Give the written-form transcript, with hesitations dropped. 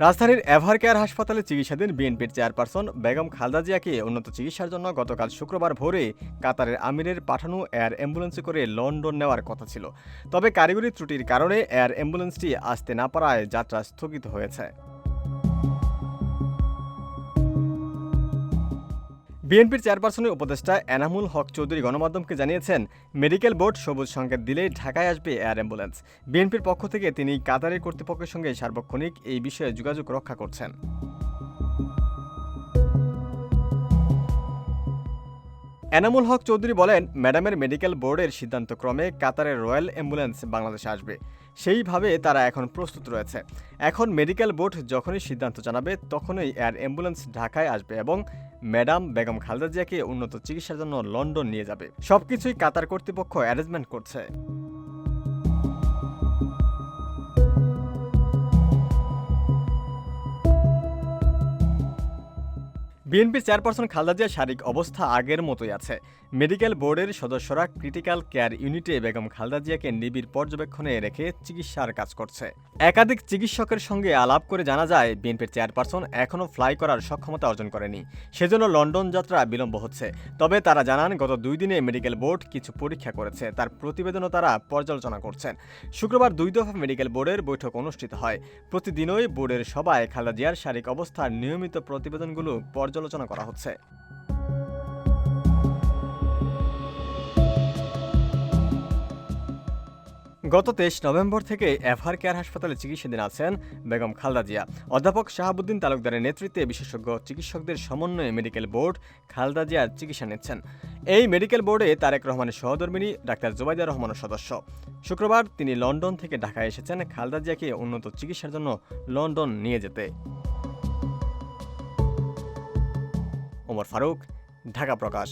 রাজধানীর এভারকেয়ার হাসপাতালে চিকিৎসাধীন বিএনপির চেয়ারপারসন বেগম খালেদা জিয়াকে উন্নত চিকিৎসার জন্য গতকাল শুক্রবার ভোরে কাতারের আমিরের পাঠানো এয়ার অ্যাম্বুলেন্সে করে লন্ডন নেওয়ার কথা ছিল। তবে কারিগরি ত্রুটির কারণে এয়ার অ্যাম্বুলেন্সটি আসতে না পারায় যাত্রা স্থগিত হয়েছে। বিএনপির চেয়ারপারসনের উপদেষ্টা এনামুল হক চৌধুরী গণমাধ্যমকে জানিয়েছেন, মেডিকেল বোর্ড সবুজ সংকেত দিলেই ঢাকায় আসবে এয়ার অ্যাম্বুলেন্স। বিএনপির পক্ষ থেকে তিনি কাতারের কর্তৃপক্ষের সঙ্গে সার্বক্ষণিক এই বিষয়ে যোগাযোগ রক্ষা করছেন। এনামুল হক চৌধুরী বলেন, ম্যাডামের মেডিকেল বোর্ডের সিদ্ধান্তক্রমে কাতারের রয়্যাল অ্যাম্বুলেন্স বাংলাদেশে আসবে। সেইভাবে তারা এখন প্রস্তুত রয়েছে। এখন মেডিকেল বোর্ড যখনই সিদ্ধান্ত জানাবে তখনই এয়ার অ্যাম্বুলেন্স ঢাকায় আসবে এবং ম্যাডাম বেগম খালেদা জিয়াকে উন্নত চিকিৎসার জন্য লন্ডন নিয়ে যাবে। সবকিছুই কাতার কর্তৃপক্ষ অ্যারেঞ্জমেন্ট করছে। বিএনপির চেয়ারপারসন খালেদা জিয়ার শারীরিক অবস্থা আগের মতোই আছে। মেডিকেল বোর্ডের সদস্যরা ক্রিটিক্যাল কেয়ার ইউনিটে বেগম খালেদা জিয়াকে নিবিড় পর্যবেক্ষণে রেখে চিকিৎসার কাজ করছে। একাধিক চিকিৎসকের সঙ্গে আলাপ করে জানা যায়, বিএনপির চেয়ারপারসন এখনও ফ্লাই করার সক্ষমতা অর্জন করেনি। সেজন্য লন্ডন যাত্রা বিলম্ব হচ্ছে। তবে তারা জানান, গত 2 দিনে মেডিকেল বোর্ড কিছু পরীক্ষা করেছে, তার প্রতিবেদনও তারা পর্যালোচনা করছেন। শুক্রবার 2 দফা মেডিকেল বোর্ডের বৈঠক অনুষ্ঠিত হয়। প্রতিদিনই বোর্ডের সভায় খালেদা জিয়ার শারীরিক অবস্থার নিয়মিত প্রতিবেদনগুলো পর্যালোচনা করা হচ্ছে। গত 23 নভেম্বর থেকে এভারকেয়ার হাসপাতালে চিকিৎসাধীন আছেন বেগম খালেদা জিয়া। অধ্যাপক শাহাবুদ্দিন তালুকদারের নেতৃত্বে বিশেষজ্ঞ চিকিৎসকদের সমন্বয়ে মেডিকেল বোর্ড খালেদা জিয়ার চিকিৎসা নিচ্ছেন। এই মেডিকেল বোর্ডে তারেক রহমানের সহধর্মিণী ডাক্তার জুবাইদা রহমানও সদস্য। শুক্রবার তিনি লন্ডন থেকে ঢাকায় এসেছেন খালেদা জিয়াকে উন্নত চিকিৎসার জন্য লন্ডন নিয়ে যেতে। ওমর ফারুক, ঢাকা প্রকাশ।